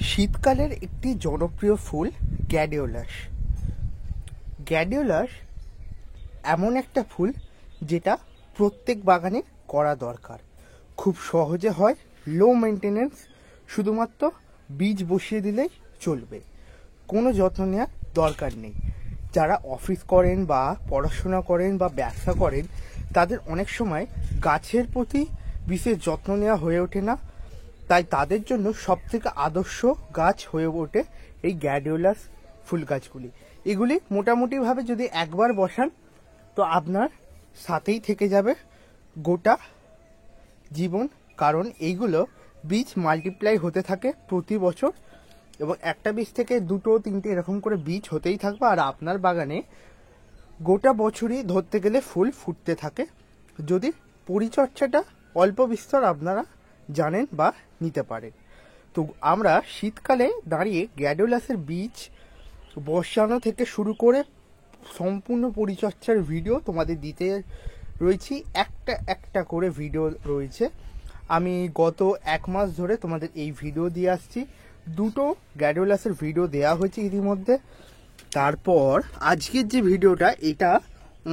শীতকালের একটি জনপ্রিয় ফুল গ্ল্যাডিওলাস। গ্ল্যাডিওলাস এমন একটা ফুল যেটা প্রত্যেক বাগানে করা দরকার। খুব সহজে হয়, লো মেনটেনেন্স, শুধুমাত্র বীজ বসিয়ে দিলেই চলবে, কোনো যত্ন নেওয়ার দরকার নেই। যারা অফিস করেন বা পড়াশোনা করেন বা ব্যবসা করেন তাদের অনেক সময় গাছের প্রতি বিশেষ যত্ন নেওয়া হয়ে ওঠে না, তাই তাদের জন্য সবথেকে আদর্শ গাছ হয়ে ওঠে এই গ্ল্যাডিওলাস ফুল গাছগুলি। এগুলি মোটামুটিভাবে যদি একবার বসান তো আপনার সাথেই থেকে যাবে গোটা জীবন, কারণ এইগুলো বীজ মাল্টিপ্লাই হতে থাকে প্রতি বছর এবং একটা বীজ থেকে দুটো তিনটে এরকম করে বীজ হতেই থাকবে, আর আপনার বাগানে গোটা বছরই ধরতে গেলে ফুল ফুটতে থাকে যদি পরিচর্যাটা অল্প বিস্তর আপনারা জানেন বা নিতে পারেন। তো আমরা শীতকালে দাঁড়িয়ে গ্ল্যাডিওলাসের বীজ বসানো থেকে শুরু করে সম্পূর্ণ পরিচর্যার ভিডিও তোমাদের দিতে রয়েছি, একটা একটা করে ভিডিও রয়েছে। আমি গত এক মাস ধরে তোমাদের এই ভিডিও দিয়ে আসছি, দুটো গ্ল্যাডিওলাসের ভিডিও দেওয়া হয়েছে ইতিমধ্যে। তারপর আজকের যে ভিডিওটা, এটা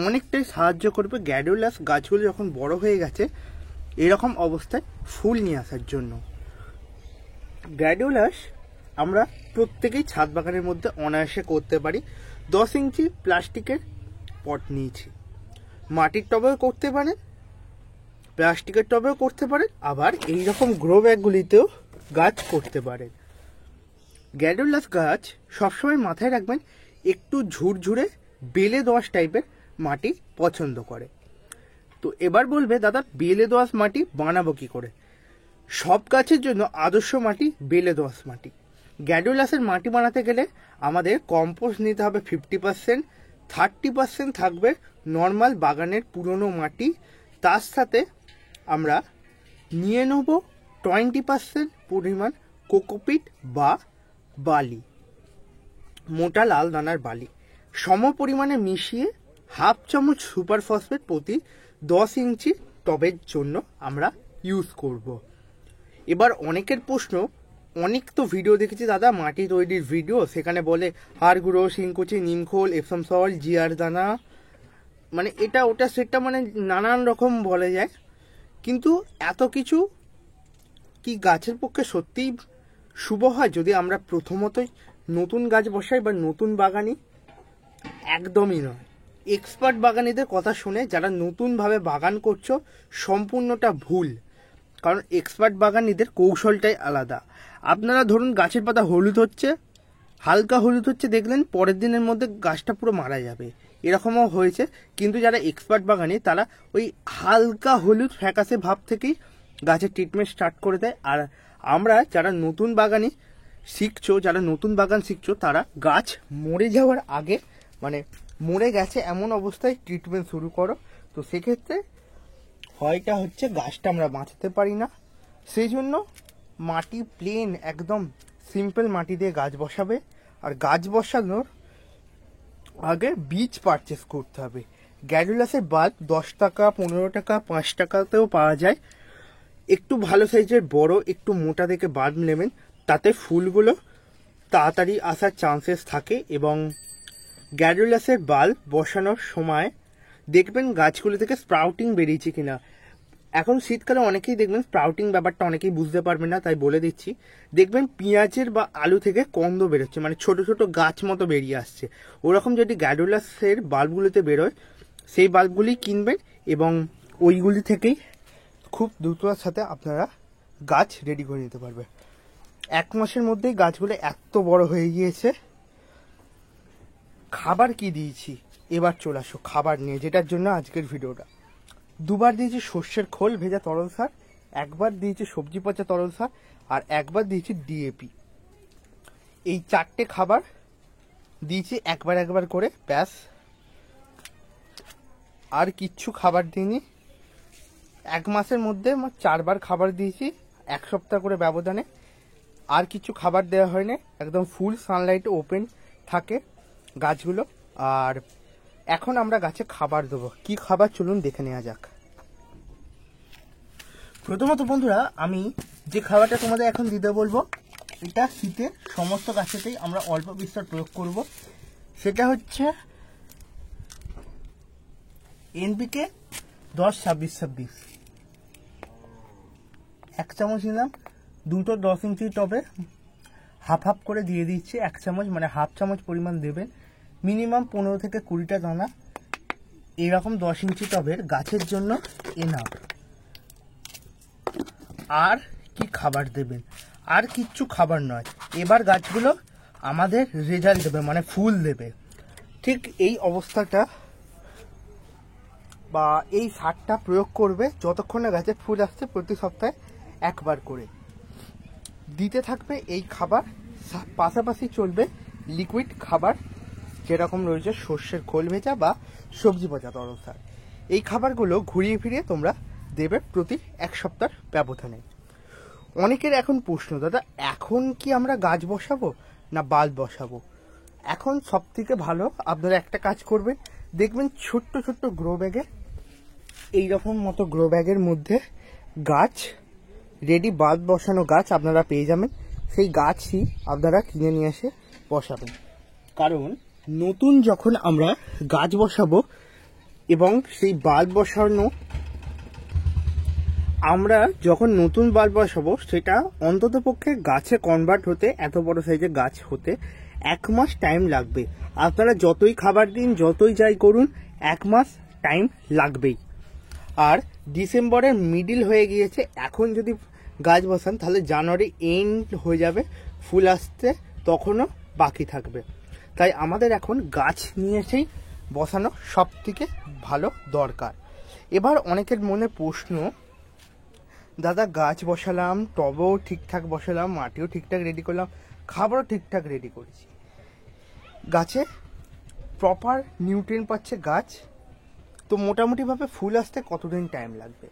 অনেকটাই সাহায্য করবে গ্ল্যাডিওলাস গাছগুলো যখন বড় হয়ে গেছে এরকম অবস্থায় ফুল নিয়ে আসার জন্য। গ্ল্যাডিওলাস আমরা প্রত্যেকেই ছাদ বাগানের মধ্যে অনায়াসে করতে পারি। 10 ইঞ্চি প্লাস্টিকের পট নিয়েছি, মাটির টবেও করতে পারেন, প্লাস্টিকের টবেও করতে পারেন, আবার এইরকম গ্রো ব্যাগগুলিতেও গাছ করতে পারেন। গ্ল্যাডিওলাস গাছ সবসময় মাথায় রাখবেন একটু ঝুরঝুরে বেলে দোআঁশ টাইপের মাটি পছন্দ করে। তো এবার বলবে দাদা বেলে দোআঁশ মাটি বানাবো কি করে? সব গাছের জন্য আদর্শ মাটি বেলে দোআঁশ মাটি। গ্ল্যাডিওলাসের মাটি বানাতে গেলে আমাদের কম্পোস্ট নিতে হবে 50%, 30% থাকবে নর্মাল বাগানের পুরনো মাটি, তার সাথে আমরা নিয়ে নেব 20% পরিমাণ কোকোপিট বা বালি, মোটা লাল দানার বালি, সম পরিমাণে মিশিয়ে হাফ চামচ সুপার ফসফেট প্রতি 10 ইঞ্চি টবের জন্য আমরা ইউজ করব। এবার অনেকের প্রশ্ন, অনেক তো ভিডিও দেখেছি দাদা মাটি তৈরির ভিডিও, সেখানে বলে হাড় গুঁড়ো, শিংকুচি, নিমখোল, এপসম সল্ট, জিয়ার দানা, মানে এটা ওটা সেটা, মানে নানান রকম বলে যায়, কিন্তু এত কিছু কি গাছের পক্ষে সত্যিই শুভ হয় যদি আমরা প্রথমতই নতুন গাছ বসাই বা নতুন বাগানি? একদমই নয়। এক্সপার্ট বাগানিদের কথা শুনে যারা নতুনভাবে বাগান করছো সম্পূর্ণটা ভুল, কারণ এক্সপার্ট বাগানিদের কৌশলটাই আলাদা। আপনারা ধরুন গাছের পাতা হলুদ হচ্ছে, হালকা হলুদ হচ্ছে, দেখলেন পরের দিনের মধ্যে গাছটা পুরো মারা যাবে, এরকমও হয়েছে। কিন্তু যারা এক্সপার্ট বাগানি তারা ওই হালকা হলুদ ফ্যাকাসে ভাব থেকেই গাছের ট্রিটমেন্ট স্টার্ট করে দেয়। আর আমরা যারা নতুন বাগানি শিখছো, যারা নতুন বাগান শিখছো, তারা গাছ মরে যাওয়ার আগে, মানে মরে গেছে এমন অবস্থায় ট্রিটমেন্ট শুরু করো। তো সেক্ষেত্রে হয়টা হচ্ছে গাছটা আমরা বাঁচাতে পারি না। সেই জন্য মাটি প্লেন একদম সিম্পল মাটি দিয়ে গাছ বসাবে, আর গাছ বসানোর আগে বীজ পারচেস করতে হবে। গ্ল্যাডিওলাসের বাল্ব 10 টাকা, 15 টাকা, 5 টাকাতেও পাওয়া যায়। একটু ভালো সাইজের বড় একটু মোটা দেখে বাল্ব নেবেন, তাতে ফুলগুলো তাড়াতাড়ি আসার চান্সেস থাকে। এবং গ্ল্যাডিওলাসের বাল্ব বসানোর সময় দেখবেন গাছগুলো থেকে স্প্রাউটিং বেরিয়েছে কিনা। এখন শীতকালে অনেকেই দেখবেন স্প্রাউটিং ব্যাপারটা অনেকেই বুঝতে পারবেন না, তাই বলে দিচ্ছি। দেখবেন পেঁয়াজের বা আলু থেকে কন্দ বেরোচ্ছে, মানে ছোট ছোট গাছ মতো বেরিয়ে আসছে। ওরকম যদি গ্ল্যাডিওলাসের বাল্বগুলিতে বেরোয় সেই বাল্বগুলি কিনবেন এবং ওইগুলি থেকেই খুব দ্রুততার সাথে আপনারা গাছ রেডি করে নিতে পারবে। 1 মাসের মধ্যেই গাছগুলো এত বড় হয়ে গিয়েছে। খাবার কি দিয়েছি এবার চলে আসো খাবার নিয়ে, যেটার জন্য আজকের ভিডিওটা। 2বার দিয়েছি সর্ষের খোল ভেজা তরল সার, 1বার দিয়েছি সবজি পচা তরল সার, আর 1বার দিয়েছি ডিএপি। এই 4টে খাবার দিয়েছি একবার একবার করে, ব্যাস। আর কিচ্ছু খাবার দিইনি। 1 মাসের মধ্যে 4বার খাবার দিয়েছি, 1 সপ্তাহ করে ব্যবধানে। আর কিছু খাবার দেওয়া হয়নি, একদম ফুল সানলাইটে ওপেন থাকে গাছগুলো। আর এখন আমরা গাছে খাবার দেবো। কি খাবার চলুন দেখে নেওয়া যাক। প্রথমত বন্ধুরা, আমি যে খাবারটা তোমাদের এখন দিতে বলবো এটা শীতে সমস্ত গাছেতেই আমরা অল্প বিস্তর প্রয়োগ করব। সেটা হচ্ছে এনপিকে 10-26-26 1 চামচ নিলাম। দুটো 10 ইঞ্চি টবে হাফ হাফ করে দিয়ে দিচ্ছি। 1 চামচ মানে হাফ চামচ পরিমাণ দেবেন। মিনিমাম 15 থেকে 20টা দানা এরকম 10 ইঞ্চি টবের গাছের জন্য এনাফ। আর কি খাবার দেবেন? আর কিচ্ছু খাবার নয়। এবার গাছগুলো আমাদের রেজাল্ট দেবে, মানে ফুল দেবে। ঠিক এই অবস্থাটা বা এই সারটা প্রয়োগ করবে যতক্ষণ না গাছে ফুল আসছে। প্রতি সপ্তাহে একবার করে দিতে থাকবে এই খাবার। পাশাপাশি চলবে লিকুইড খাবার, যেরকম রয়েছে সর্ষের খোল ভেজা বা সবজি পচা তরল সার। এই খাবারগুলো ঘুরিয়ে ফিরিয়ে তোমরা দেবে প্রতি 1 সপ্তাহ ব্যবধানে। অনেকের এখন প্রশ্ন, দাদা এখন কি আমরা গাছ বসাবো না বাল্ব বসাবো? এখন সব থেকে ভালো আপনারা একটা কাজ করবেন, দেখবেন ছোট্ট ছোট্ট গ্রো ব্যাগে, এইরকম মতো গ্রো ব্যাগের মধ্যে গাছ রেডি, বাল্ব বসানো গাছ আপনারা পেয়ে যাবেন। সেই গাছই আপনারা কিনে নিয়ে এসে বসাবেন। কারণ নতুন যখন আমরা গাছ বসাবো এবং সেই বাল্ব বসানো, আমরা যখন নতুন বাল্ব বসাবো সেটা অন্তত পক্ষে গাছে কনভার্ট হতে, এত বড় সাইজের গাছ হতে 1 মাস টাইম লাগবে। আপনারা যতই খাবার দিন, যতই যাই করুন, 1 মাস টাইম লাগবেই। আর ডিসেম্বরের মিডিল হয়ে গিয়েছে, এখন যদি গাছ বসান তাহলে জানুয়ারি এন্ড হয়ে যাবে, ফুল আসতে তখনও বাকি থাকবে। তাই আমাদের এখন গাছ নিয়ে এসেই বসানো সব থেকে ভালো দরকার। এবার অনেকের মনে প্রশ্ন, দাদা গাছ বসালাম, টবেও ঠিকঠাক বসালাম, মাটিও ঠিকঠাক রেডি করলাম, খাবারও ঠিকঠাক রেডি করেছি, গাছে প্রপার নিউট্রিয়েন্ট পাচ্ছে গাছ, তো মোটামুটিভাবে ফুল আসতে কতদিন টাইম লাগবে?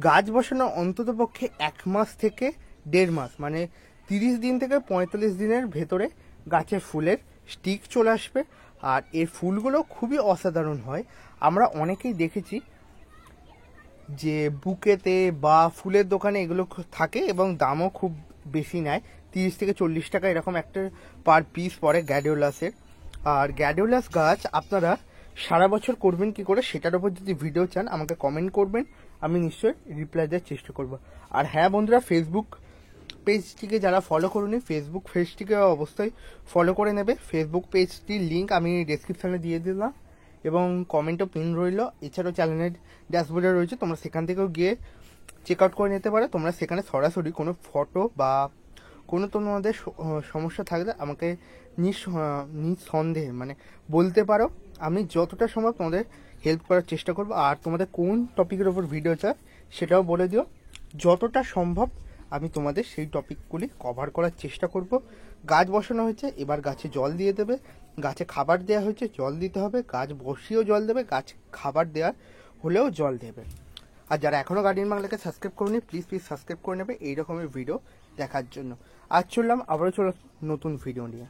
গাছ বসানো অন্তত পক্ষে 1 মাস থেকে 1.5 মাস, মানে 30 দিন থেকে 45 দিনের ভেতরে গাছের ফুলের স্টিক চলে আসবে। আর এর ফুলগুলো খুবই অসাধারণ হয়। আমরা অনেকেই দেখেছি যে বুকেতে বা ফুলের দোকানে এগুলো থাকে এবং দামও খুব বেশি নেয়, 30 থেকে 40 টাকা এরকম একটা পার পিস পড়ে গ্যাডিওলাসের। আর গ্যাডিওলাস গাছ আপনারা সারা বছর করবেন কি করে, সেটার উপর যদি ভিডিও চান আমাকে কমেন্ট করবেন, আমি নিশ্চয়ই রিপ্লাই দেওয়ার চেষ্টা করব। আর হ্যাঁ বন্ধুরা, ফেসবুক পেজটিকে যারা ফলো করুনি, ফেসবুক পেজটিকে অবশ্যই ফলো করে নেবে। ফেসবুক পেজটির লিঙ্ক আমি ডেসক্রিপশনে দিয়ে দিলাম এবং কমেন্টও পিন রইল। এছাড়াও চ্যানেলের ড্যাশবোর্ডে রয়েছে, তোমরা সেখান থেকেও গিয়ে চেক আউট করে নিতে পারো। তোমরা সেখানে সরাসরি কোনো ফটো বা কোনো তোমাদের সমস্যা থাকলে আমাকে নিঃসন্দেহে মানে বলতে পারো। আমি যতটা সম্ভব তোমাদের হেল্প করার চেষ্টা করব। আর তোমাদের কোন টপিকের ওপর ভিডিও চাই সেটাও বলে দিও, যতটা সম্ভব আমি তোমাদের সেই টপিকগুলি কভার করার চেষ্টা করব। গাছ বসানো হয়েছে, এবার গাছে জল দিয়ে দেবে। গাছে খাবার দেওয়া হয়েছে, জল দিতে হবে। গাছ বসিয়েও জল দেবে, গাছ খাবার দেওয়ার হলেও জল দেবে। আর যারা এখনও গার্ডিয়ান বাংলাকে সাবস্ক্রাইব করোনি, প্লিজ সাবস্ক্রাইব করে নেবে এই রকমের ভিডিও দেখার জন্য। আজ চললাম, আবারও চলো নতুন ভিডিও নিয়ে।